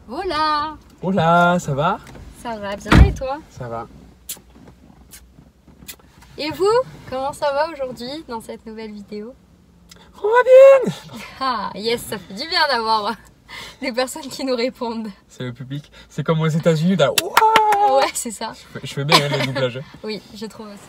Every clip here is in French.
Hola! Hola, ça va? Ça va bien et toi? Ça va. Et vous? Comment ça va aujourd'hui dans cette nouvelle vidéo? On va bien! Ah yes, ça fait du bien d'avoir des personnes qui nous répondent. C'est le public. C'est comme aux États-Unis, là. Ouah, Ouais, c'est ça. je fais bien les doublages. Oui, je trouve aussi.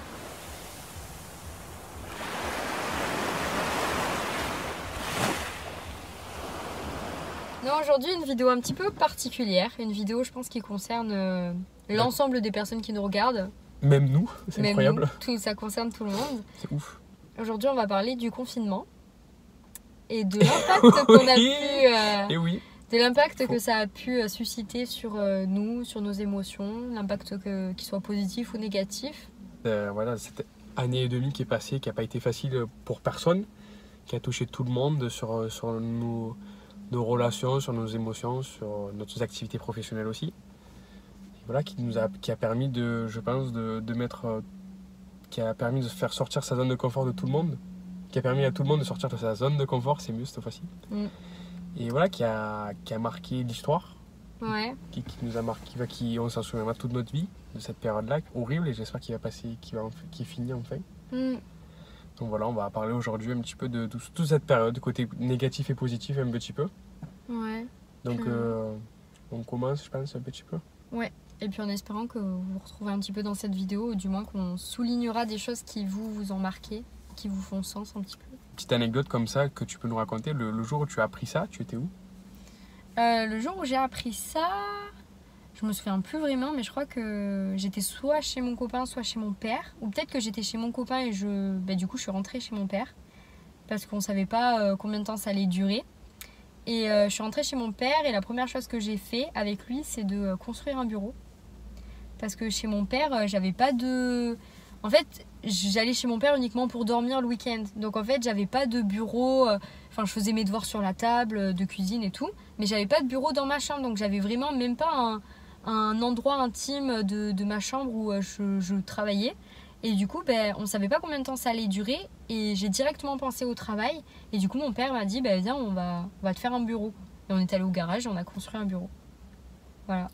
Non, aujourd'hui une vidéo un petit peu particulière. Une vidéo, je pense, qui concerne l'ensemble des personnes qui nous regardent. Même nous, c'est Même incroyable. nous, tout, ça concerne tout le monde. C'est ouf. Aujourd'hui, on va parler du confinement et de l'impact qu'on a pu... Et oui. de l'impact que ça a pu susciter sur nous, sur nos émotions, l'impact qu'il soit positif ou négatif. Voilà, cette année et demie qui est passée, qui n'a pas été facile pour personne, qui a touché tout le monde sur nos relations, sur nos émotions, sur nos activités professionnelles aussi. Et voilà, qui a permis je pense, de mettre, qui a permis de faire sortir sa zone de confort de tout le monde, qui a permis à tout le monde de sortir de sa zone de confort, c'est mieux cette fois-ci. Et voilà, qui a marqué l'histoire, Ouais. qui nous a marqué, on s'en souviendra toute notre vie de cette période-là, horrible, et j'espère qu'il finit enfin. Donc voilà, on va parler aujourd'hui un petit peu de toute cette période, côté négatif et positif un petit peu. Ouais. Donc on commence, je pense, un petit peu. Ouais. Et puis en espérant que vous vous retrouvez un petit peu dans cette vidéo, ou du moins qu'on soulignera des choses qui vous ont marqué, qui vous font sens un petit peu. Petite anecdote comme ça que tu peux nous raconter, le jour où tu as appris ça, tu étais où? Le jour où j'ai appris ça, je me souviens plus vraiment, mais je crois que j'étais soit chez mon copain, soit chez mon père. Ou peut-être que j'étais chez mon copain et du coup je suis rentrée chez mon père. Parce qu'on savait pas combien de temps ça allait durer. Et je suis rentrée chez mon père et la première chose que j'ai fait avec lui, c'est de construire un bureau. Parce que chez mon père, j'avais pas de... En fait, j'allais chez mon père uniquement pour dormir le week-end. Donc en fait, j'avais pas de bureau. Enfin, je faisais mes devoirs sur la table de cuisine et tout. Mais j'avais pas de bureau dans ma chambre. Donc j'avais vraiment même pas un endroit intime de ma chambre où je travaillais. Et du coup, on savait pas combien de temps ça allait durer. Et j'ai directement pensé au travail. Et du coup, mon père m'a dit, viens, on va te faire un bureau. Et on est allé au garage et on a construit un bureau. Voilà.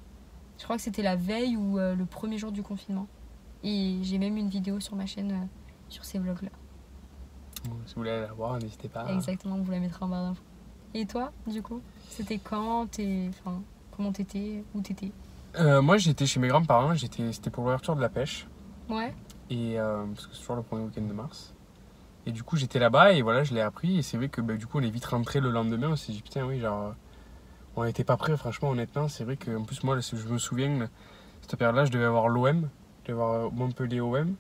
Je crois que c'était la veille ou le premier jour du confinement. Et j'ai même une vidéo sur ma chaîne sur ces vlogs-là. Si vous voulez la voir, n'hésitez pas. Exactement, on vous la mettra en barre d'infos. Et toi, du coup, c'était quand enfin, comment t'étais? Où t'étais? Moi, j'étais chez mes grands-parents. C'était pour l'ouverture de la pêche. Ouais. Et, parce que c'est toujours le premier week-end de mars. Et du coup, j'étais là-bas et voilà, je l'ai appris. Et c'est vrai que du coup, on est vite rentré le lendemain. On s'est dit, putain, oui, genre, on n'était pas prêts, franchement, honnêtement. C'est vrai qu'en plus, moi, je me souviens, cette période-là, je devais avoir l'OM. Je devais avoir Montpellier OM.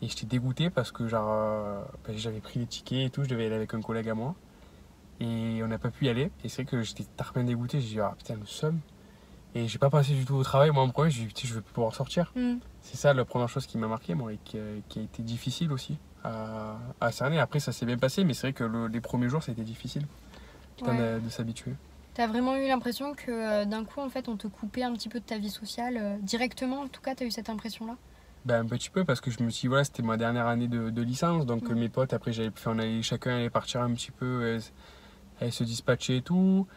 Et j'étais dégoûté parce que genre, j'avais pris les tickets et tout. Je devais aller avec un collègue à moi. Et on n'a pas pu y aller. Et c'est vrai que j'étais tarpin dégoûté. J'ai dit, ah putain, le seum. Et j'ai pas passé du tout au travail. Moi, en premier, j'ai dit, putain, je vais plus pouvoir sortir. C'est ça la première chose qui m'a marqué, moi, et qui a été difficile aussi à cerner. Après, ça s'est bien passé, mais c'est vrai que les premiers jours, ça a été difficile de s'habituer. T'as vraiment eu l'impression que d'un coup, en fait, on te coupait un petit peu de ta vie sociale directement? En tout cas, t'as eu cette impression-là? Un petit peu, parce que je me suis dit, voilà, c'était ma dernière année de licence. Donc, mes potes, après, chacun allait partir un petit peu, aller se dispatcher et tout.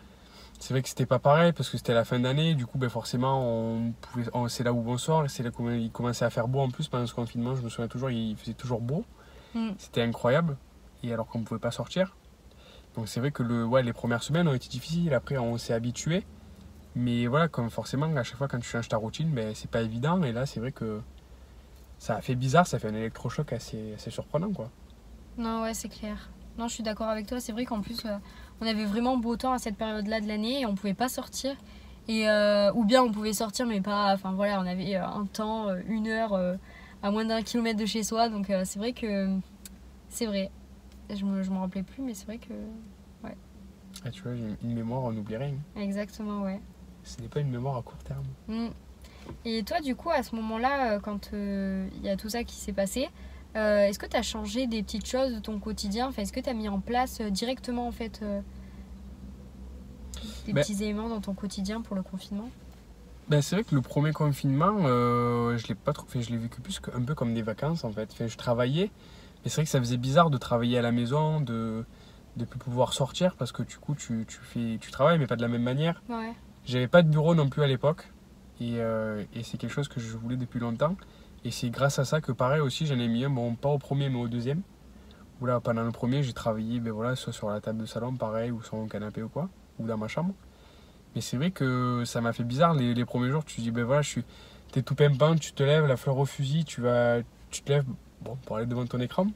C'est vrai que c'était pas pareil parce que c'était la fin d'année, du coup forcément c'est là où on sort, c'est là qu'il commençait à faire beau en plus pendant ce confinement, je me souviens toujours, il faisait toujours beau, c'était incroyable, et alors qu'on ne pouvait pas sortir. Donc c'est vrai que les premières semaines ont été difficiles, après on s'est habitué, mais voilà, comme forcément à chaque fois quand tu changes ta routine, c'est pas évident, et là c'est vrai que ça a fait bizarre, ça fait un électrochoc assez surprenant quoi. Non, ouais, c'est clair. Non, je suis d'accord avec toi. C'est vrai qu'en plus, on avait vraiment beau temps à cette période-là de l'année et on pouvait pas sortir. Et, ou bien on pouvait sortir, mais pas. Enfin voilà, on avait un temps, une heure à moins d'1 kilomètre de chez soi. Donc c'est vrai que. C'est vrai. Je m'en rappelais plus, mais c'est vrai que. Ouais. Ah, tu vois, une mémoire, on n'oublie rien. Exactement, ouais. Ce n'est pas une mémoire à court terme. Et toi, du coup, à ce moment-là, quand il y a tout ça qui s'est passé, est-ce que tu as changé des petites choses de ton quotidien? Enfin, est-ce que tu as mis en place directement en fait des petits éléments dans ton quotidien pour le confinement? C'est vrai que le premier confinement, je l'ai pas trop fait, je l'ai vécu plus un peu comme des vacances en fait. Enfin, je travaillais, mais c'est vrai que ça faisait bizarre de travailler à la maison, de plus pouvoir sortir parce que du coup tu travailles mais pas de la même manière. Ouais. J'avais pas de bureau non plus à l'époque. Et c'est quelque chose que je voulais depuis longtemps. Et c'est grâce à ça que pareil aussi j'en ai mis un, bon pas au premier mais au deuxième. Où là pendant le premier j'ai travaillé ben voilà, soit sur la table de salon pareil ou sur mon canapé ou quoi, ou dans ma chambre. Mais c'est vrai que ça m'a fait bizarre les premiers jours, tu te dis ben voilà, t'es tout pimpant, tu te lèves, la fleur au fusil, tu te lèves bon, pour aller devant ton écran.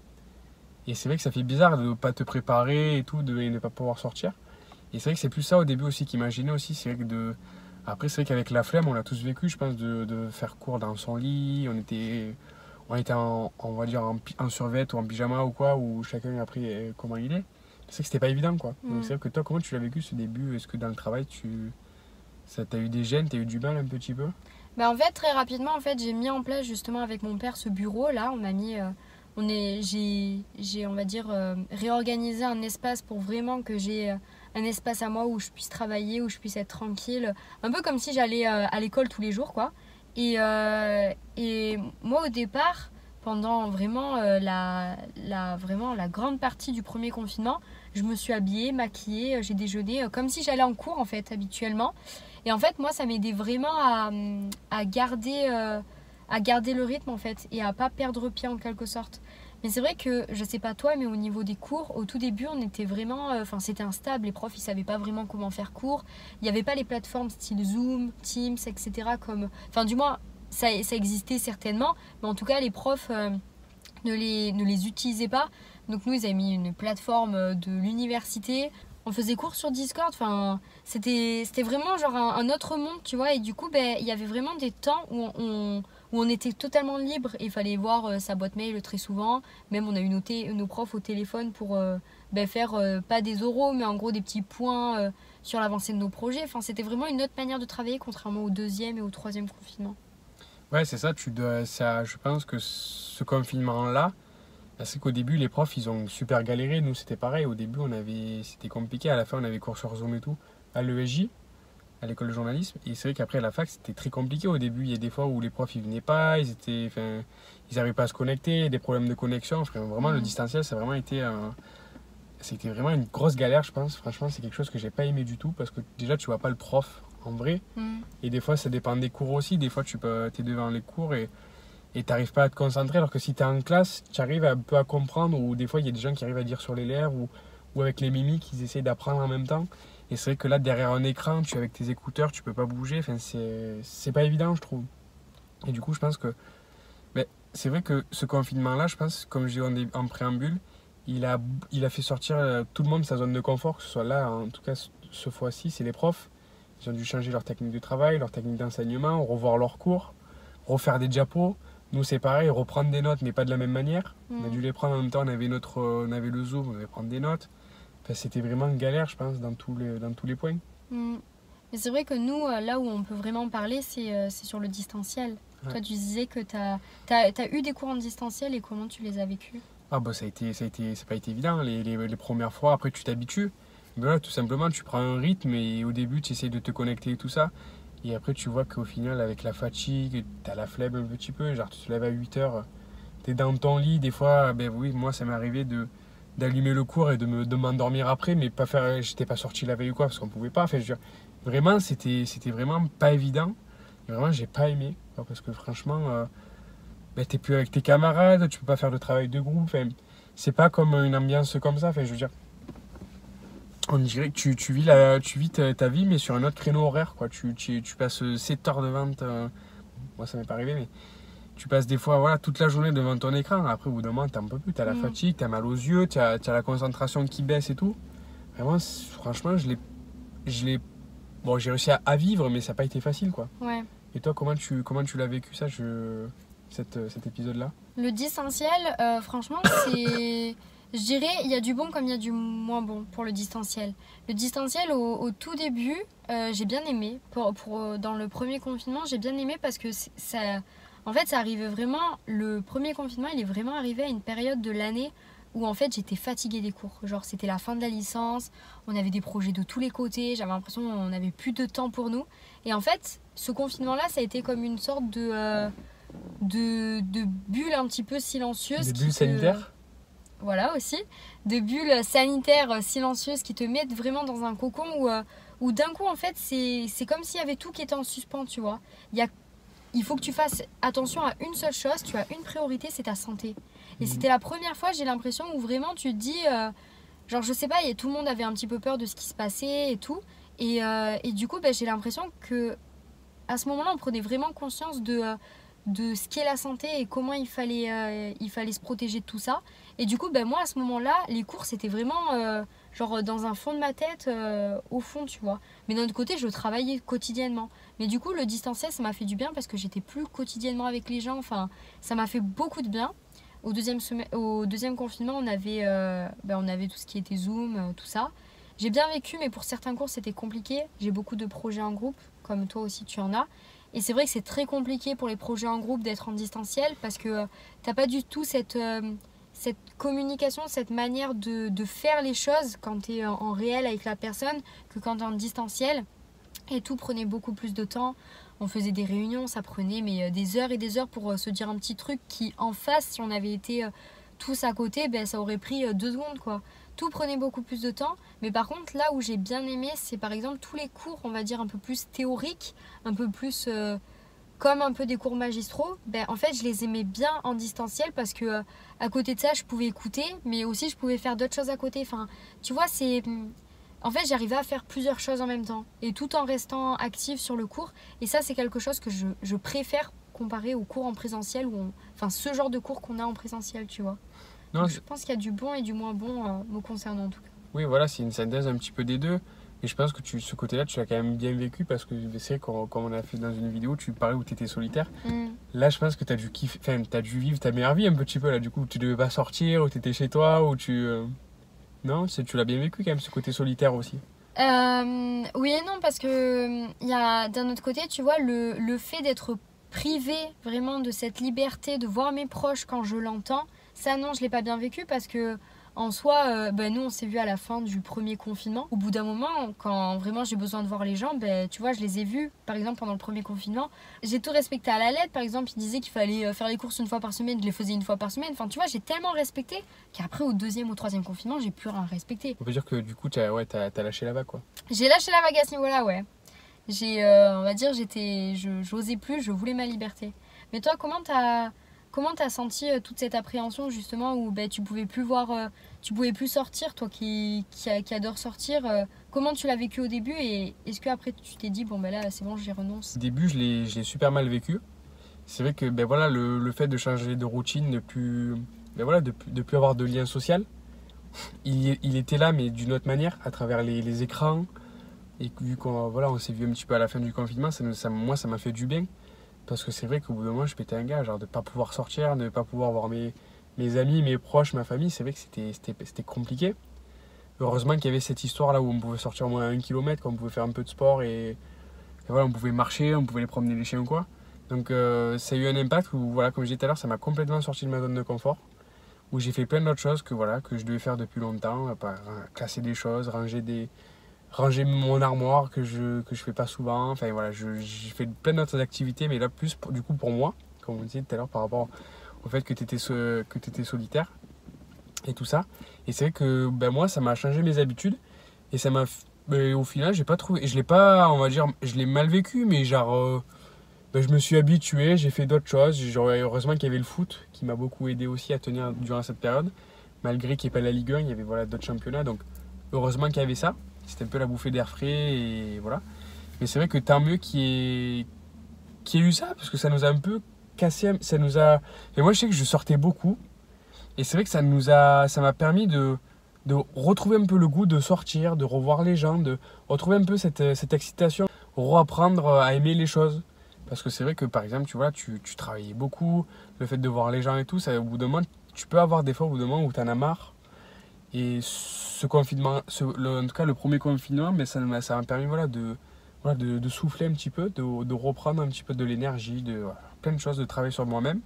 Et c'est vrai que ça fait bizarre de ne pas te préparer et tout, et ne pas pouvoir sortir. Et c'est vrai que c'est plus ça au début aussi qui m'a gêné aussi. Après, c'est vrai qu'avec la flemme, on a tous vécu, je pense, de faire cours dans son lit. On était on va dire, en survêt ou en pyjama ou quoi, où chacun a appris comment il est. C'est vrai que c'était pas évident, quoi. Donc c'est vrai que toi, comment tu l'as vécu ce début? Est-ce que dans le travail, t'as eu des gênes, t'as eu du mal un petit peu? Bah en fait, très rapidement, en fait, j'ai mis en place justement avec mon père ce bureau là. On a mis, j'ai on va dire réorganisé un espace pour vraiment que j'ai un espace à moi où je puisse travailler, où je puisse être tranquille, un peu comme si j'allais à l'école tous les jours quoi. Et moi au départ, pendant vraiment vraiment la grande partie du premier confinement, je me suis habillée, maquillée, j'ai déjeuné comme si j'allais en cours en fait habituellement. Et en fait, moi, ça m'aidait vraiment à garder le rythme en fait et à pas perdre pied en quelque sorte. Mais c'est vrai que, je sais pas toi, mais au niveau des cours, au tout début, on était vraiment... Enfin, c'était instable, les profs, ils savaient pas vraiment comment faire cours. Il n'y avait pas les plateformes style Zoom, Teams, etc. comme... Enfin, du moins, ça existait certainement, mais en tout cas, les profs ne les utilisaient pas. Donc nous, ils avaient mis une plateforme de l'université. On faisait cours sur Discord, enfin, c'était vraiment genre un autre monde, tu vois. Et du coup, ben, il y avait vraiment des temps où on était totalement libre. Il fallait voir sa boîte mail très souvent. Même on a eu nos profs au téléphone pour ben, faire pas des oraux, mais en gros des petits points sur l'avancée de nos projets. Enfin, c'était vraiment une autre manière de travailler, contrairement au deuxième et au troisième confinement. Ouais, c'est ça, je pense que ce confinement-là, c'est qu'au début, les profs, ils ont super galéré. Nous, c'était pareil. Au début, c'était compliqué. À la fin, on avait cours sur Zoom et tout, à l'ESJ, à l'école de journalisme. Et c'est vrai qu'après, à la fac, c'était très compliqué. Au début, il y a des fois où les profs, ils venaient pas, ils n'arrivaient pas à se connecter, des problèmes de connexion. Enfin, vraiment, le distanciel, c'était vraiment une grosse galère, je pense. Franchement, c'est quelque chose que j'ai pas aimé du tout parce que déjà, tu vois pas le prof en vrai. Et des fois, ça dépend des cours aussi. Des fois, t'es devant les cours et t'arrives pas à te concentrer, alors que si tu es en classe, tu arrives un peu à comprendre, ou des fois il y a des gens qui arrivent à dire sur les lèvres, ou avec les mimiques, ils essayent d'apprendre en même temps. Et c'est vrai que là, derrière un écran, tu es avec tes écouteurs, tu peux pas bouger, enfin, c'est pas évident, je trouve. Et du coup, je pense que c'est vrai que ce confinement-là, je pense, comme je dis en préambule, il a fait sortir tout le monde de sa zone de confort, que ce soit là, en tout cas ce fois-ci, c'est les profs. Ils ont dû changer leur technique de travail, leur technique d'enseignement, revoir leurs cours, refaire des diapos. Nous, c'est pareil, reprendre des notes, mais pas de la même manière. On a dû les prendre en même temps, on avait le Zoom, on devait prendre des notes. Enfin, c'était vraiment une galère, je pense, dans tous les points. Mais c'est vrai que nous, là où on peut vraiment parler, c'est sur le distanciel. Ouais. Toi, tu disais que tu as eu des cours en distanciel et comment tu les as vécus? Ah bah ça n'a pas été évident les premières fois, après tu t'habitues. Mais là, tout simplement, tu prends un rythme et au début, tu essayes de te connecter et tout ça. Et après, tu vois qu'au final, avec la fatigue, t'as la flemme un petit peu. Genre, tu te lèves à 8h, t'es dans ton lit. Des fois, ben oui, moi, ça m'est arrivé d'allumer le cours et de m'endormir après, mais pas faire. J'étais pas sorti la veille ou quoi, parce qu'on pouvait pas. Enfin, je veux dire, vraiment, c'était vraiment pas évident. Et vraiment, j'ai pas aimé. Parce que franchement, t'es plus avec tes camarades, tu peux pas faire de travail de groupe. Enfin, c'est pas comme une ambiance comme ça. Enfin, je veux dire. On dirait que tu vis ta vie, mais sur un autre créneau horaire, quoi. Tu passes 7 heures devant moi, ça m'est pas arrivé, mais tu passes des fois voilà, toute la journée devant ton écran. Après, au bout d'un moment, t'en peux plus. T'as la fatigue, t'as mal aux yeux, t'as la concentration qui baisse et tout. Vraiment, franchement, bon, j'ai réussi à vivre, mais ça n'a pas été facile, quoi. Ouais. Et toi, comment tu l'as vécu, ça, cet épisode-là? Le distanciel, franchement, c'est... Je dirais, il y a du bon comme il y a du moins bon pour le distanciel. Le distanciel, au tout début, j'ai bien aimé. Dans le premier confinement, j'ai bien aimé parce que en fait, ça arrivait vraiment... Le premier confinement, il est vraiment arrivé à une période de l'année où en fait, j'étais fatiguée des cours. Genre, c'était la fin de la licence, on avait des projets de tous les côtés, j'avais l'impression qu'on n'avait plus de temps pour nous. Et en fait, ce confinement-là, ça a été comme une sorte de bulle un petit peu silencieuse. Des bulles sanitaires ? voilà aussi, de bulles sanitaires silencieuses qui te mettent vraiment dans un cocon où d'un coup en fait c'est comme s'il y avait tout qui était en suspens, tu vois. Il faut que tu fasses attention à une seule chose, tu as une priorité, c'est ta santé. Et c'était la première fois, j'ai l'impression, où vraiment tu te dis, genre je sais pas, tout le monde avait un petit peu peur de ce qui se passait et tout. Et du coup, j'ai l'impression que à ce moment-là, on prenait vraiment conscience de ce qu'est la santé et comment il fallait se protéger de tout ça. Et du coup, moi, à ce moment-là, les cours, c'était vraiment genre dans un fond de ma tête, au fond, tu vois. Mais d'un autre côté, je travaillais quotidiennement. Mais du coup, le distanciel, ça m'a fait du bien parce que j'étais plus quotidiennement avec les gens. Enfin, ça m'a fait beaucoup de bien. Au deuxième confinement, on avait tout ce qui était Zoom, tout ça. J'ai bien vécu, mais pour certains cours, c'était compliqué. J'ai beaucoup de projets en groupe, comme toi aussi, tu en as. Et c'est vrai que c'est très compliqué pour les projets en groupe d'être en distanciel parce que t'as pas du tout cette communication, cette manière de faire les choses quand tu es en réel avec la personne que quand tu es en distanciel. Et tout prenait beaucoup plus de temps. On faisait des réunions, ça prenait des heures et des heures pour se dire un petit truc qui, en face, si on avait été tous à côté, ça aurait pris 2 secondes, quoi. Tout prenait beaucoup plus de temps. Mais par contre, là où j'ai bien aimé, c'est par exemple tous les cours, on va dire, un peu plus théoriques, un peu plus comme un peu des cours magistraux. En fait, je les aimais bien en distanciel parce que à côté de ça, je pouvais écouter, mais aussi je pouvais faire d'autres choses à côté. Enfin, tu vois, en fait, j'arrivais à faire plusieurs choses en même temps et tout en restant active sur le cours. Et ça, c'est quelque chose que je préfère comparé aux cours en présentiel, enfin, ce genre de cours qu'on a en présentiel, tu vois. Non, Donc, je pense qu'il y a du bon et du moins bon me concernant en tout cas. oui, voilà, c'est une synthèse un petit peu des deux. Et je pense que ce côté-là, tu l'as quand même bien vécu parce que c'est comme on a fait dans une vidéo, tu parlais où tu étais solitaire. Là, je pense que tu as dû kiffer, enfin, tu as dû vivre ta meilleure vie un petit peu là. Du coup, tu devais pas sortir, où tu étais chez toi, où tu. Non, tu l'as bien vécu quand même, ce côté solitaire aussi. Oui et non, parce que il y a d'un autre côté, tu vois, le fait d'être privé vraiment de cette liberté de voir mes proches quand je l'entends, ça non, je l'ai pas bien vécu parce que en soi, nous on s'est vu à la fin du premier confinement. Au bout d'un moment, quand vraiment j'ai besoin de voir les gens, tu vois, je les ai vus. Par exemple, pendant le premier confinement, j'ai tout respecté à la lettre. Par exemple, ils disaient qu'il fallait faire les courses une fois par semaine, je les faisais une fois par semaine. Enfin, tu vois, j'ai tellement respecté qu'après, au deuxième ou troisième confinement, j'ai plus rien respecté. On peut dire que du coup, t'as lâché la vague, quoi. J'ai lâché la vague à ce niveau-là, ouais. On va dire, j'osais plus, je voulais ma liberté. Mais toi, comment t'as senti toute cette appréhension justement où tu pouvais plus voir, tu pouvais plus sortir, toi qui adore sortir. Comment tu l'as vécu au début et est-ce que après tu t'es dit bon là c'est bon, j'y renonce? Au début, je l'ai super mal vécu. C'est vrai que voilà, le fait de changer de routine, de plus avoir de lien social, il était là mais d'une autre manière, à travers les écrans. Et vu on s'est vu un petit peu à la fin du confinement, moi ça m'a fait du bien. Parce que c'est vrai qu'au bout d'un moment, je pétais un gars, genre de ne pas pouvoir sortir, de ne pas pouvoir voir mes amis, mes proches, ma famille. C'est vrai que c'était compliqué. Heureusement qu'il y avait cette histoire-là où on pouvait sortir au moins 1 kilomètre, qu'on pouvait faire un peu de sport et voilà, on pouvait marcher, on pouvait aller promener les chiens ou quoi. Donc ça a eu un impact où, voilà, comme je disais tout à l'heure, ça m'a complètement sorti de ma zone de confort. Où j'ai fait plein d'autres choses que je devais faire depuis longtemps. Classer des choses, ranger mon armoire que je fais pas souvent. Enfin voilà, j'ai fait plein d'autres activités, mais là plus du coup pour moi, comme on disait tout à l'heure par rapport au fait que tu étais solitaire et tout ça. Et c'est vrai que moi ça m'a changé mes habitudes et ça m'a au final j'ai pas trouvé, je l'ai pas, on va dire, je l'ai mal vécu, mais genre je me suis habitué, j'ai fait d'autres choses. Heureusement qu'il y avait le foot qui m'a beaucoup aidé aussi à tenir durant cette période, malgré qu'il n'y ait pas la Ligue 1, il y avait voilà d'autres championnats, donc heureusement qu'il y avait ça. C'était un peu la bouffée d'air frais et voilà. Mais c'est vrai que tant mieux qu'il y ait eu ça, parce que ça nous a un peu cassé. Et moi, je sais que je sortais beaucoup. Et c'est vrai que ça m'a permis de retrouver un peu le goût de sortir, de revoir les gens, de retrouver un peu cette excitation, reapprendre à aimer les choses. Parce que c'est vrai que par exemple, tu vois, tu travaillais beaucoup, le fait de voir les gens et tout, ça, au bout d'un moment, tu peux avoir des fois au bout d'un moment où tu en as marre. Et ce confinement, en tout cas le premier confinement, mais ça m'a permis de souffler un petit peu, de reprendre un petit peu de l'énergie, plein de choses, de travailler sur moi-même.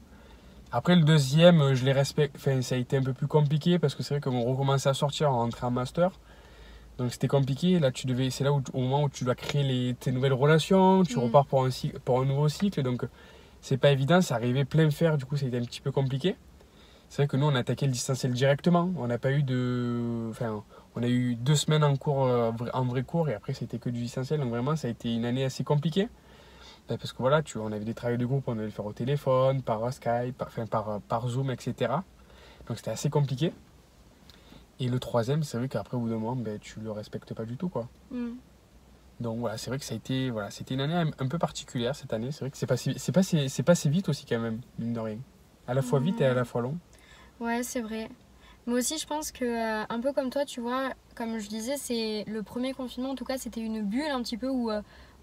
Après le deuxième, je les respecte, enfin, ça a été un peu plus compliqué parce que c'est vrai qu'on recommençait à sortir, on rentrait en master. Donc c'était compliqué, là c'est là au moment où tu dois créer tes nouvelles relations, tu repars pour un nouveau cycle, donc c'est pas évident, ça arrivait plein fer, du coup ça a été un petit peu compliqué. c'est vrai que nous, on a attaqué le distanciel directement. On n'a pas eu de... Enfin, on a eu 2 semaines en cours, en vrai cours, et après, c'était que du distanciel. Donc vraiment, ça a été une année assez compliquée. Parce que voilà, on avait des travaux de groupe, on devait le faire au téléphone, par Skype, par Zoom, etc. Donc c'était assez compliqué. Et le troisième, c'est vrai qu'après, au bout d'un moment, tu le respectes pas du tout, quoi. Donc voilà, c'est vrai que c'était une année un peu particulière cette année. C'est vrai que c'est passé vite aussi quand même, mine de rien. À la fois vite et à la fois long. Ouais, c'est vrai. Moi aussi, je pense que, un peu comme toi, tu vois, comme je disais, c'est le premier confinement, en tout cas, c'était une bulle un petit peu où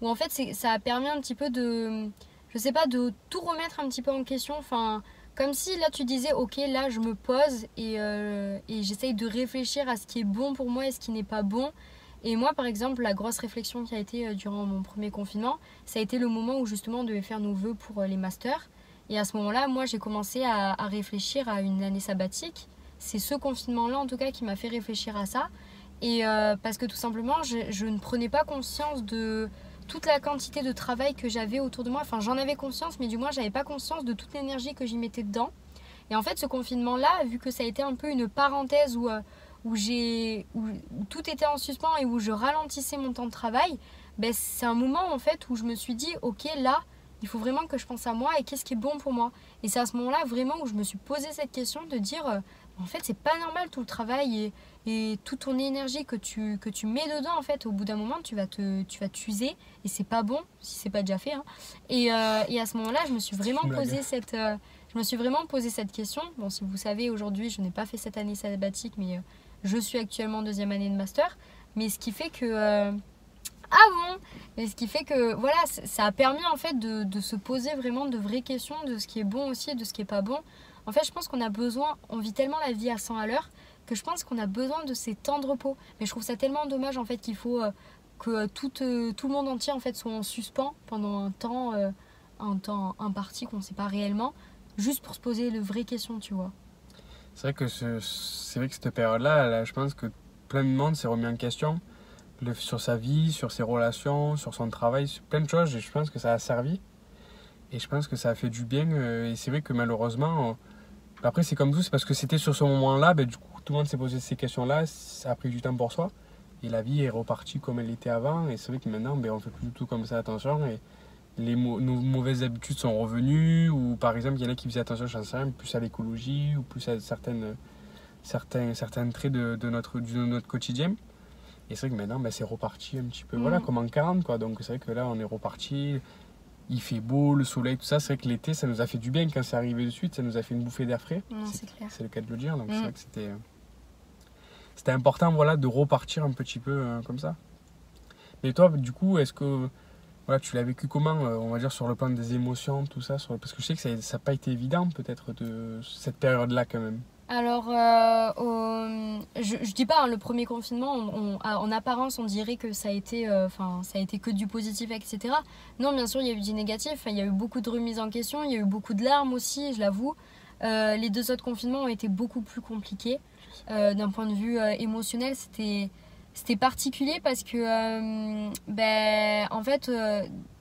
en fait, ça a permis un petit peu de, je sais pas, de tout remettre un petit peu en question. Enfin, comme si là, tu disais, ok, là, je me pose et j'essaye de réfléchir à ce qui est bon pour moi et ce qui n'est pas bon. Et moi, par exemple, la grosse réflexion qui a été durant mon premier confinement, ça a été le moment où justement on devait faire nos vœux pour les masters. Et à ce moment-là, moi, j'ai commencé à réfléchir à une année sabbatique. C'est ce confinement-là, en tout cas, qui m'a fait réfléchir à ça. Et parce que tout simplement, je ne prenais pas conscience de toute la quantité de travail que j'avais autour de moi. Enfin, j'en avais conscience, mais du moins, j'avais pas conscience de toute l'énergie que j'y mettais dedans. Et en fait, ce confinement-là, vu que ça a été un peu une parenthèse où tout était en suspens et où je ralentissais mon temps de travail, ben, c'est un moment, en fait, où je me suis dit, ok, là, il faut vraiment que je pense à moi et qu'est-ce qui est bon pour moi. Et c'est à ce moment-là vraiment où je me suis posé cette question de dire en fait c'est pas normal tout le travail et toute ton énergie que tu mets dedans. En fait au bout d'un moment tu vas t'user et c'est pas bon si c'est pas déjà fait, hein. Et à ce moment-là je me suis vraiment posé cette question. Bon, si vous savez, aujourd'hui je n'ai pas fait cette année sabbatique, mais je suis actuellement en 2e année de master, mais ce qui fait que ah bon? Mais ce qui fait que voilà, ça a permis en fait de se poser vraiment de vraies questions de ce qui est bon aussi et de ce qui est pas bon. En fait, je pense qu'on a besoin, on vit tellement la vie à 100 à l'heure que je pense qu'on a besoin de ces temps de repos. Mais je trouve ça tellement dommage en fait qu'il faut que tout le monde entier en fait soit en suspens pendant un temps imparti qu'on ne sait pas réellement, juste pour se poser de vraies questions, tu vois. C'est vrai que cette période-là, là, je pense que plein de monde s'est remis en question sur sa vie, sur ses relations, sur son travail, sur plein de choses. Et je pense que ça a servi. Et je pense que ça a fait du bien. Et c'est vrai que malheureusement, après c'est comme tout, c'est parce que c'était sur ce moment-là, du coup tout le monde s'est posé ces questions-là, ça a pris du temps pour soi. Et la vie est repartie comme elle était avant. Et c'est vrai que maintenant, on fait plus du tout comme ça attention. Et nos mauvaises habitudes sont revenues. Ou par exemple, il y en a qui faisaient attention, j'en sais rien, plus à l'écologie ou plus à certains traits de notre quotidien. Et c'est vrai que maintenant, c'est reparti un petit peu, voilà, comme en 40, quoi. Donc c'est vrai que là, on est reparti, il fait beau, le soleil, tout ça. C'est vrai que l'été, ça nous a fait du bien quand c'est arrivé de suite, ça nous a fait une bouffée d'air frais. Non, c'est clair. C'est le cas de le dire. Donc c'est vrai que c'était important, voilà, de repartir un petit peu comme ça. Mais toi, du coup, est-ce que voilà, tu l'as vécu comment, on va dire, sur le plan des émotions, tout ça parce que je sais que ça n'a pas été évident, peut-être, de cette période-là, quand même. Alors, je dis pas, hein, le premier confinement, en apparence, on dirait que ça a été que du positif, etc. Non, bien sûr, il y a eu du négatif, il y a eu beaucoup de remises en question, il y a eu beaucoup de larmes aussi, je l'avoue. Les 2 autres confinements ont été beaucoup plus compliqués. D'un point de vue émotionnel, c'était particulier parce que, en fait,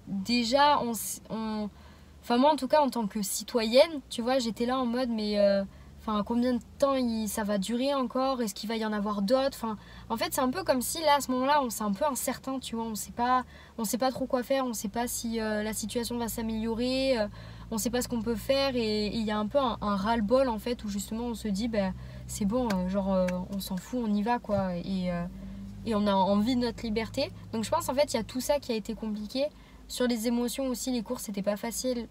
déjà, enfin, moi, en tout cas, en tant que citoyenne, tu vois, j'étais là en mode, mais... Enfin, combien de temps ça va durer encore? Est-ce qu'il va y en avoir d'autres? Enfin, en fait, c'est un peu comme si là, à ce moment-là, c'est un peu incertain, tu vois. On sait pas trop quoi faire. On sait pas si la situation va s'améliorer. On sait pas ce qu'on peut faire. Et il y a un peu un ras-le-bol, en fait, où justement on se dit, c'est bon, on s'en fout, on y va, quoi. Et on a envie de notre liberté. Donc je pense, en fait, il y a tout ça qui a été compliqué. Sur les émotions aussi, les cours, c'était pas facile.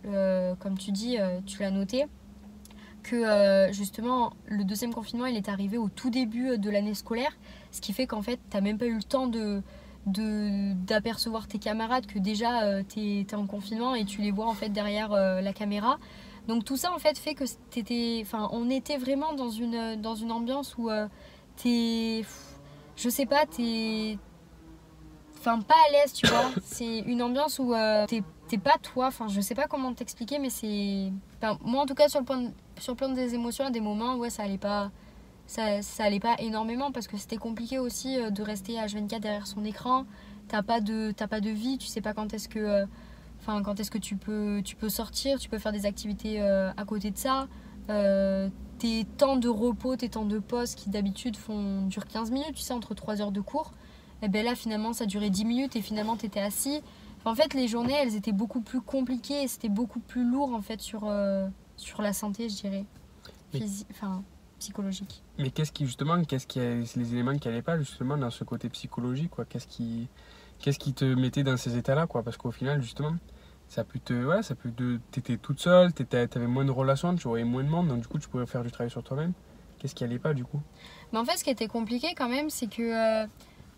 Comme tu dis, tu l'as noté. Que justement le 2e confinement il est arrivé au tout début de l'année scolaire, ce qui fait qu'en fait t'as même pas eu le temps d'apercevoir tes camarades, que déjà t'es en confinement et tu les vois en fait derrière la caméra. Donc tout ça en fait fait que on était vraiment dans une ambiance où je sais pas, pas à l'aise, tu vois. C'est une ambiance où t'es pas toi, enfin je sais pas comment t'expliquer, mais c'est... Enfin, moi en tout cas sur le plan des émotions, à des moments, ouais, ça allait pas énormément parce que c'était compliqué aussi de rester H24 derrière son écran. T'as pas de vie, tu sais pas quand est-ce que tu peux sortir, tu peux faire des activités à côté de ça. tes temps de repos, tes temps de pause qui d'habitude durent 15 minutes, tu sais, entre 3 heures de cours, et ben là finalement ça durait 10 minutes et finalement tu étais assis. Enfin, en fait les journées elles étaient beaucoup plus compliquées et c'était beaucoup plus lourd en fait sur la santé, je dirais, enfin psychologique. Mais qu'est-ce qui les éléments qui n'allaient pas justement dans ce côté psychologique, quoi? Qu'est-ce qui te mettait dans ces états-là, quoi? Parce qu'au final justement t'étais toute seule, t'avais moins de relations, tu voyais moins de monde, donc du coup tu pouvais faire du travail sur toi-même. Qu'est-ce qui allait pas du coup? Mais en fait, ce qui était compliqué quand même, c'est que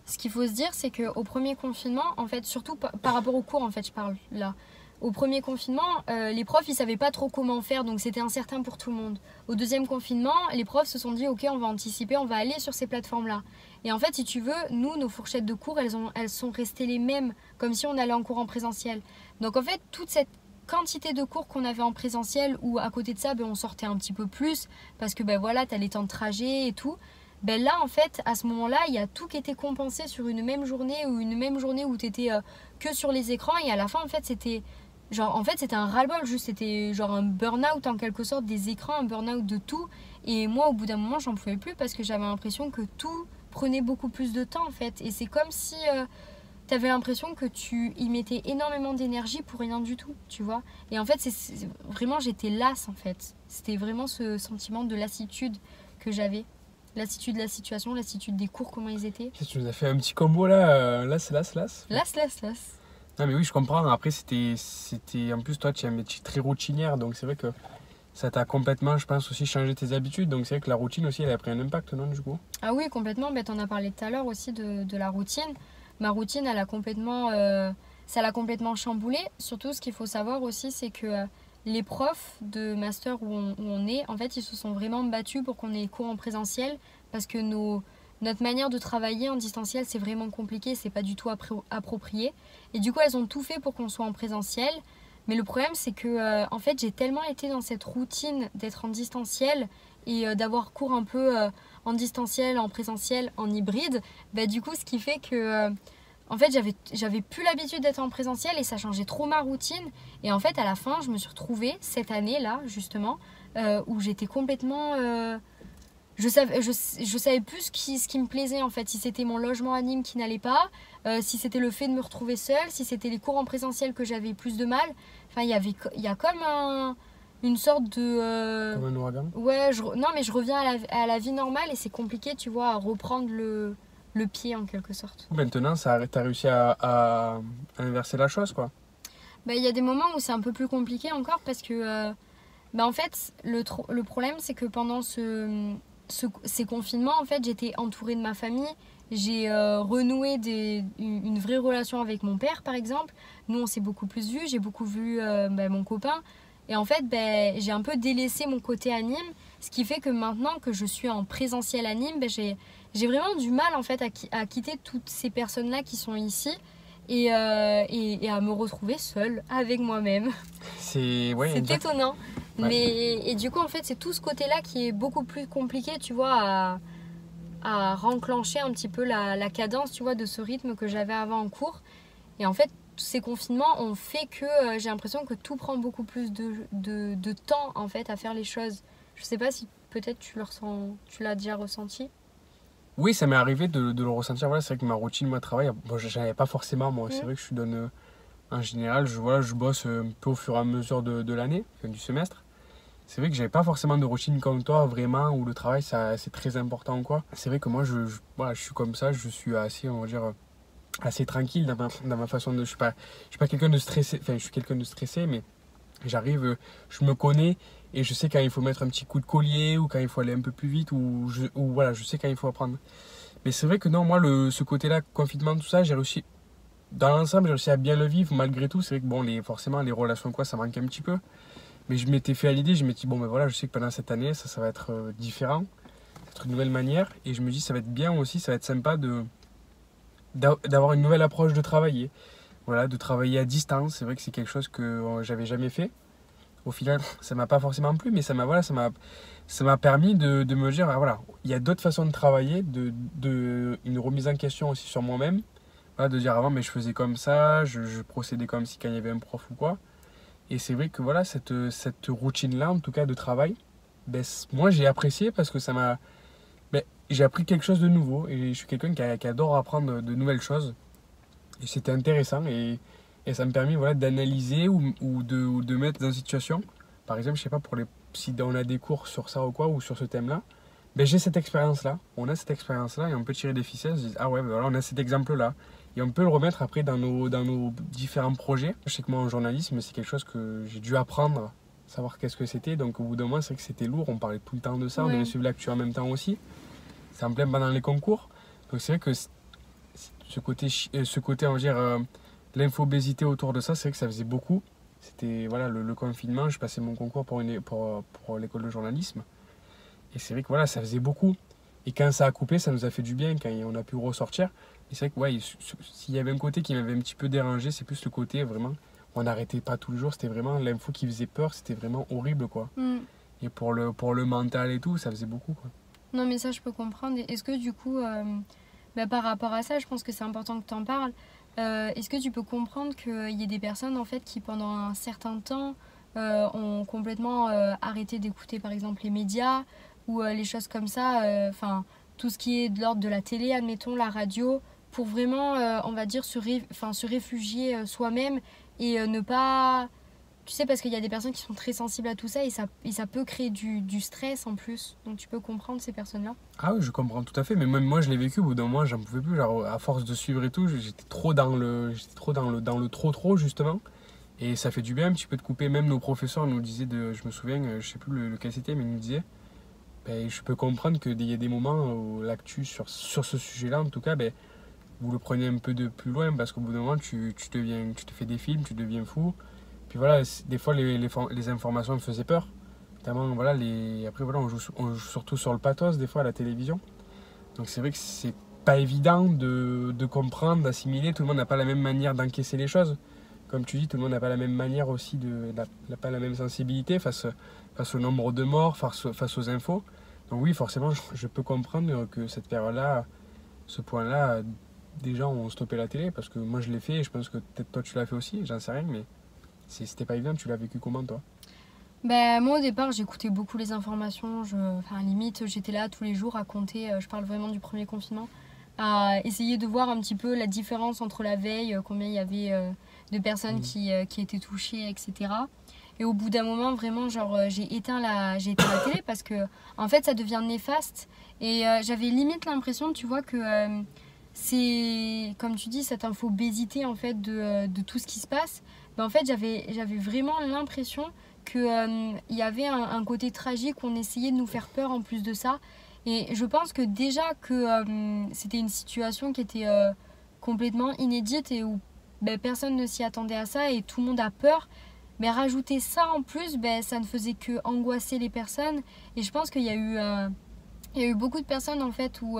ce qu'il faut se dire, c'est qu'au premier confinement, en fait, surtout par rapport aux cours, en fait, je parle là. Au premier confinement, les profs, ils savaient pas trop comment faire, donc c'était incertain pour tout le monde. Au deuxième confinement, les profs se sont dit, ok, on va anticiper, on va aller sur ces plateformes-là. Et en fait, si tu veux, nous, nos fourchettes de cours, elles sont restées les mêmes, comme si on allait en cours en présentiel. Donc en fait, toute cette quantité de cours qu'on avait en présentiel, ou à côté de ça, ben, on sortait un petit peu plus, parce que ben voilà, t'as les temps de trajet et tout. Ben là, en fait, à ce moment-là, il y a tout qui était compensé sur une même journée où t'étais que sur les écrans, et à la fin, en fait, c'était un ras-le-bol, juste c'était genre un burn-out en quelque sorte des écrans, un burn-out de tout. Et moi, au bout d'un moment, j'en pouvais plus parce que j'avais l'impression que tout prenait beaucoup plus de temps en fait. Et c'est comme si t'avais l'impression que tu y mettais énormément d'énergie pour rien du tout, tu vois. Et en fait, vraiment, j'étais lasse en fait. C'était vraiment ce sentiment de lassitude que j'avais. Lassitude de la situation, lassitude des cours, comment ils étaient. Tu nous as fait un petit combo là, lasse. Lasse. Non mais oui, je comprends. Après, en plus, toi, tu es un métier très routinière, donc c'est vrai que ça t'a complètement, je pense, aussi changé tes habitudes. Donc c'est vrai que la routine aussi, elle a pris un impact, non, du coup? Ah oui, complètement. Ben, t'en as parlé tout à l'heure aussi de la routine. Ma routine, ça l'a complètement chamboulée. Surtout, ce qu'il faut savoir aussi, c'est que les profs de master où on est, en fait, ils se sont vraiment battus pour qu'on ait les cours en présentiel parce que notre manière de travailler en distanciel, c'est vraiment compliqué, c'est pas du tout approprié. Et du coup, elles ont tout fait pour qu'on soit en présentiel. Mais le problème, c'est que en fait, j'ai tellement été dans cette routine d'être en distanciel et d'avoir cours un peu en distanciel, en présentiel, en hybride. Bah, du coup, ce qui fait que en fait, j'avais plus l'habitude d'être en présentiel et ça changeait trop ma routine. Et en fait, à la fin, je me suis retrouvée cette année-là, justement, où j'étais complètement... je savais plus ce qui me plaisait en fait, si c'était mon logement à Nîmes qui n'allait pas, si c'était le fait de me retrouver seule, si c'était les cours en présentiel que j'avais plus de mal. Enfin, il y a comme une sorte de... Comme un ouragan? Ouais, non mais je reviens à la vie normale et c'est compliqué, tu vois, à reprendre le pied en quelque sorte. Maintenant, t'as réussi à inverser la chose, quoi. Bah, il y a des moments où c'est un peu plus compliqué encore parce que... en fait, le problème c'est que pendant ces confinements, en fait, j'étais entourée de ma famille. J'ai renoué une vraie relation avec mon père, par exemple. Nous, on s'est beaucoup plus vus. J'ai beaucoup vu mon copain. Et en fait, j'ai un peu délaissé mon côté à Nîmes. Ce qui fait que maintenant que je suis en présentiel à Nîmes, j'ai vraiment du mal en fait à quitter toutes ces personnes-là qui sont ici et à me retrouver seule avec moi-même. C'est étonnant. Ouais. Et du coup, en fait, c'est tout ce côté-là qui est beaucoup plus compliqué, tu vois, à renclencher un petit peu la cadence, tu vois, de ce rythme que j'avais avant en cours. Et en fait, ces confinements ont fait que j'ai l'impression que tout prend beaucoup plus de temps, en fait, à faire les choses. Je sais pas si peut-être tu l'as déjà ressenti. Oui, ça m'est arrivé de le ressentir. Voilà, c'est vrai que ma routine, moi, travail, bon, j'en avais pas forcément, moi. C'est vrai que je donne... En général, je bosse un peu au fur et à mesure de l'année, du semestre. C'est vrai que j'avais pas forcément de routine comme toi, vraiment, où le travail, c'est très important, quoi. C'est vrai que moi, voilà, je suis comme ça, je suis assez, on va dire, assez tranquille dans ma façon de... Je suis pas quelqu'un de stressé, enfin, je suis quelqu'un de stressé, mais j'arrive, je me connais et je sais quand il faut mettre un petit coup de collier ou quand il faut aller un peu plus vite ou voilà, je sais quand il faut apprendre. Mais c'est vrai que non, moi, ce côté-là, confinement, tout ça, j'ai réussi... Dans l'ensemble, j'ai réussi à bien le vivre malgré tout. C'est vrai que bon, forcément, les relations, quoi, ça manque un petit peu. Mais je m'étais fait à l'idée, je m'étais dit, bon, ben voilà, je sais que pendant cette année, ça va être différent. Ça va être une nouvelle manière. Et je me dis, ça va être bien aussi, ça va être sympa d'avoir une nouvelle approche de travailler. Voilà, de travailler à distance. C'est vrai que c'est quelque chose que j'avais jamais fait. Au final, ça m'a pas forcément plu, mais ça m'a permis de me dire, ah, voilà, il y a d'autres façons de travailler, une remise en question aussi sur moi-même. Voilà, de dire avant, mais je faisais comme ça, je procédais comme si quand il y avait un prof ou quoi. Et c'est vrai que voilà, cette routine-là, en tout cas de travail, moi j'ai apprécié parce que ça m'a... j'ai appris quelque chose de nouveau et je suis quelqu'un qui adore apprendre de nouvelles choses. Et c'était intéressant et ça me permet voilà, d'analyser ou de mettre dans une situation. Par exemple, je sais pas, si on a des cours sur ça ou quoi, ou sur ce thème-là, j'ai cette expérience-là, on a cette expérience-là et on peut tirer des ficelles, se dire, ah ouais, voilà, on a cet exemple-là. Et on peut le remettre après dans nos différents projets. Je sais que moi en journalisme, c'est quelque chose que j'ai dû apprendre, savoir qu'est-ce que c'était. Donc au bout d'un moment, c'est vrai que c'était lourd, on parlait tout le temps de ça, on devait suivre l'actu en même temps aussi. C'est en plein pendant les concours. Donc c'est vrai que ce côté on va dire, l'infobésité autour de ça, c'est vrai que ça faisait beaucoup. C'était voilà, le confinement, je passais mon concours pour l'école de journalisme. Et c'est vrai que voilà, ça faisait beaucoup. Et quand ça a coupé, ça nous a fait du bien, quand on a pu ressortir. Et c'est vrai que ouais, s'il y avait un côté qui m'avait un petit peu dérangé, c'est plus le côté vraiment, on n'arrêtait pas tous les jours, c'était vraiment l'info qui faisait peur, c'était vraiment horrible quoi. Et pour le mental et tout, ça faisait beaucoup quoi. Non mais ça je peux comprendre. Est-ce que du coup, par rapport à ça, je pense que c'est important que tu en parles. Est-ce que tu peux comprendre qu'il y ait des personnes en fait qui pendant un certain temps ont complètement arrêté d'écouter par exemple les médias ou les choses comme ça, enfin tout ce qui est de l'ordre de la télé, admettons, la radio, pour vraiment, on va dire, se réfugier soi-même et ne pas... Tu sais, parce qu'il y a des personnes qui sont très sensibles à tout ça et ça peut créer du stress en plus. Donc tu peux comprendre ces personnes-là. Ah oui, je comprends tout à fait, mais même moi je l'ai vécu, au bout d'un moment j'en pouvais plus, genre à force de suivre et tout, j'étais trop dans le trop justement. Et ça fait du bien un petit peu de couper, même nos professeurs nous disaient, je me souviens, je sais plus lequel c'était, mais ils nous disaient, je peux comprendre qu'il y a des moments où l'actu sur ce sujet-là en tout cas, vous le prenez un peu de plus loin parce qu'au bout d'un moment tu te fais des films, tu deviens fou. Puis voilà, des fois les informations me faisaient peur. Notamment, voilà, après voilà, on joue surtout sur le pathos des fois à la télévision. Donc c'est vrai que c'est pas évident de comprendre, d'assimiler. Tout le monde n'a pas la même manière d'encaisser les choses. Comme tu dis, tout le monde n'a pas la même manière aussi, n'a pas la même sensibilité face au nombre de morts, face aux infos. Donc oui, forcément, je peux comprendre que cette période-là, ce point-là, des gens ont stoppé la télé, parce que moi je l'ai fait, et je pense que peut-être toi tu l'as fait aussi, j'en sais rien, mais c'était pas évident. Tu l'as vécu comment toi? Moi au départ j'écoutais beaucoup les informations, limite j'étais là tous les jours à compter, je parle vraiment du premier confinement, à essayer de voir un petit peu la différence entre la veille, combien il y avait de personnes qui étaient touchées, etc. Et au bout d'un moment, vraiment, j'ai éteint la télé parce que, en fait, ça devient néfaste. Et j'avais limite l'impression, tu vois, que c'est, comme tu dis, cette infobésité, en fait, de tout ce qui se passe. En fait, j'avais vraiment l'impression qu'il y avait un côté tragique où on essayait de nous faire peur en plus de ça. Et je pense que déjà que c'était une situation qui était complètement inédite et où personne ne s'y attendait à ça et tout le monde a peur. Mais rajouter ça en plus, ça ne faisait que angoisser les personnes. Et je pense qu'il y a eu beaucoup de personnes en fait où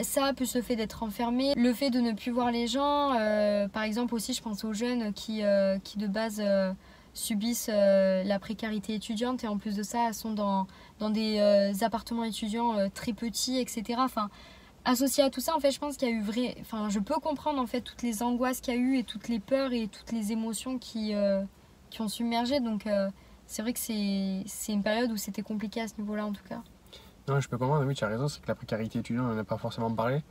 ça, plus le fait d'être enfermé, le fait de ne plus voir les gens. Par exemple aussi, je pense aux jeunes qui de base subissent la précarité étudiante et en plus de ça, sont dans des appartements étudiants très petits, etc. Enfin, associé à tout ça, en fait, je pense qu'il y a eu je peux comprendre en fait toutes les angoisses qu'il y a eu et toutes les peurs et toutes les émotions qui ont submergé. Donc c'est vrai que c'est une période où c'était compliqué à ce niveau-là en tout cas. Non, je peux comprendre, oui, tu as raison, c'est que la précarité étudiante, on n'en a pas forcément parlé.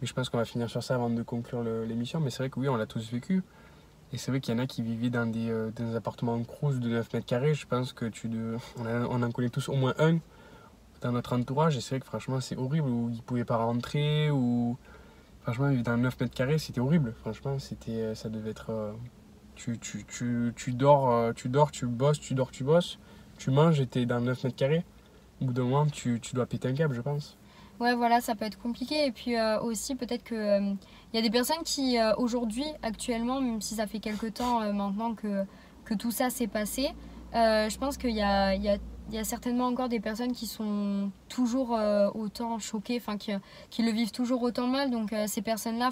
Mais je pense qu'on va finir sur ça avant de conclure l'émission. Mais c'est vrai que oui, on l'a tous vécu. Et c'est vrai qu'il y en a qui vivaient dans des appartements en crous de 9 mètres carrés. Je pense que on en connaît tous au moins un dans notre entourage. Et c'est vrai que franchement, c'est horrible, où ils ne pouvaient pas rentrer. Ou franchement, vivre dans 9 mètres carrés, c'était horrible. Franchement, ça devait être... Tu dors, tu bosses, tu dors, tu bosses. Tu manges et t'es dans 9 mètres carrés. Au bout d'un moment, tu dois péter un câble, je pense. Ouais, voilà, ça peut être compliqué. Et puis aussi, peut-être que y a des personnes qui, aujourd'hui, actuellement, même si ça fait quelques temps maintenant que tout ça s'est passé, je pense qu'il y a certainement encore des personnes qui sont toujours autant choquées, qui le vivent toujours autant mal. Donc ces personnes-là,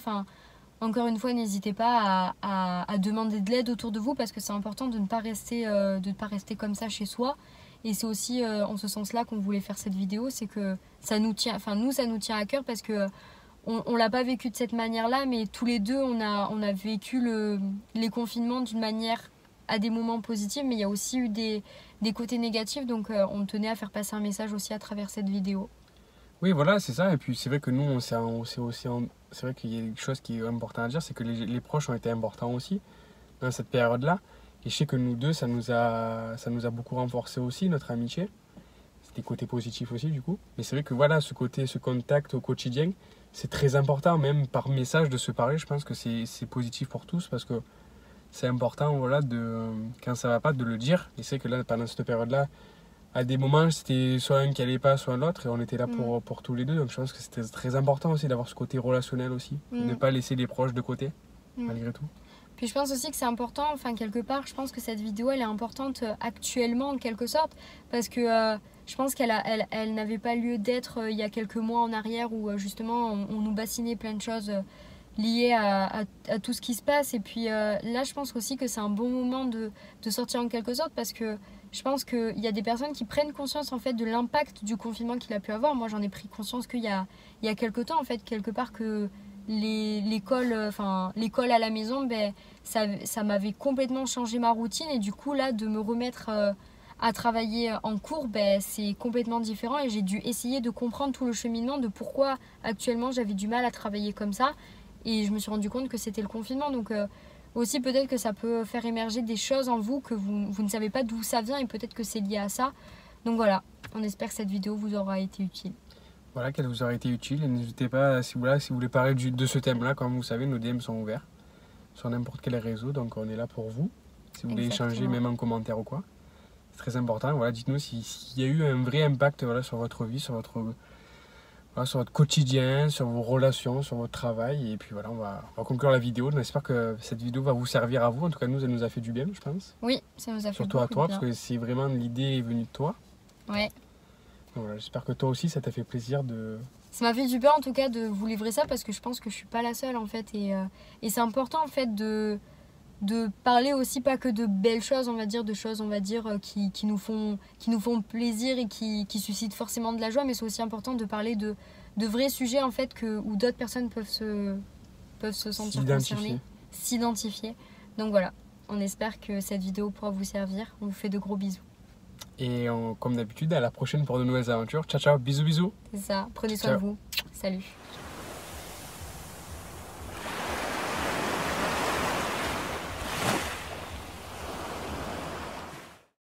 encore une fois, n'hésitez pas à demander de l'aide autour de vous parce que c'est important de ne pas rester comme ça chez soi. Et c'est aussi en ce sens-là qu'on voulait faire cette vidéo, c'est que ça nous tient à cœur parce que on l'a pas vécu de cette manière-là, mais tous les deux on a vécu les confinements d'une manière à des moments positifs, mais il y a aussi eu des des côtés négatifs, donc on tenait à faire passer un message aussi à travers cette vidéo. Oui, voilà, c'est ça. Et puis c'est vrai que nous, c'est vrai qu'il y a quelque chose qui est important à dire, c'est que les proches ont été importants aussi dans cette période-là. Et je sais que nous deux, ça nous a beaucoup renforcé aussi, notre amitié. C'est des côtés positifs aussi, du coup. Mais c'est vrai que voilà, ce contact au quotidien, c'est très important, même par message, de se parler. Je pense que c'est positif pour tous parce que c'est important, voilà, quand ça va pas, de le dire. Et c'est vrai que là, pendant cette période-là, à des moments, c'était soit un qui allait pas, soit l'autre, et on était là pour tous les deux. Donc je pense que c'était très important aussi d'avoir ce côté relationnel aussi, de ne pas laisser les proches de côté, malgré tout. Puis je pense aussi que c'est important, enfin quelque part, je pense que cette vidéo, elle est importante actuellement en quelque sorte, parce que je pense elle n'avait pas lieu d'être il y a quelques mois en arrière où justement on nous bassinait plein de choses liées à tout ce qui se passe. Et puis là, je pense aussi que c'est un bon moment de sortir en quelque sorte, parce que je pense qu'il y a des personnes qui prennent conscience en fait de l'impact du confinement qu'il a pu avoir. Moi, j'en ai pris conscience qu'il y a quelques temps, en fait, quelque part, que l'école à la maison, ben, ça m'avait complètement changé ma routine. Et du coup, là, de me remettre à travailler en cours, ben, c'est complètement différent. Et j'ai dû essayer de comprendre tout le cheminement de pourquoi actuellement j'avais du mal à travailler comme ça. Et je me suis rendu compte que c'était le confinement. Donc aussi, peut-être que ça peut faire émerger des choses en vous que vous ne savez pas d'où ça vient, et peut-être que c'est lié à ça. Donc voilà, on espère que cette vidéo vous aura été utile. Voilà, qu'elle vous aura été utile. Et n'hésitez pas, si vous voulez parler de ce thème-là, comme vous savez, nos DM sont ouverts sur n'importe quel réseau. Donc on est là pour vous. Si vous voulez échanger, même en commentaire ou quoi. C'est très important. Voilà, dites-nous s'il y a eu un vrai impact, voilà, sur votre vie, sur votre quotidien, sur vos relations, sur votre travail. Et puis voilà, on va conclure la vidéo. J'espère que cette vidéo va vous servir à vous. En tout cas, nous, elle nous a fait du bien, je pense. Oui, ça nous a fait surtout beaucoup à toi, de bien. parce que c'est vraiment l'idée est venue de toi. Ouais. Donc voilà, j'espère que toi aussi, ça t'a fait plaisir de... Ça m'a fait du bien en tout cas de vous livrer ça, parce que je pense que je suis pas la seule en fait. Et c'est important en fait de parler aussi, pas que de belles choses, on va dire, de choses, on va dire, qui nous font plaisir et qui suscitent forcément de la joie, mais c'est aussi important de parler de vrais sujets en fait, où d'autres personnes peuvent se sentir concernées, s'identifier. Donc voilà, on espère que cette vidéo pourra vous servir. On vous fait de gros bisous. Et comme d'habitude, à la prochaine pour de nouvelles aventures. Ciao, ciao, bisous, bisous. C'est ça, prenez soin de vous. Salut.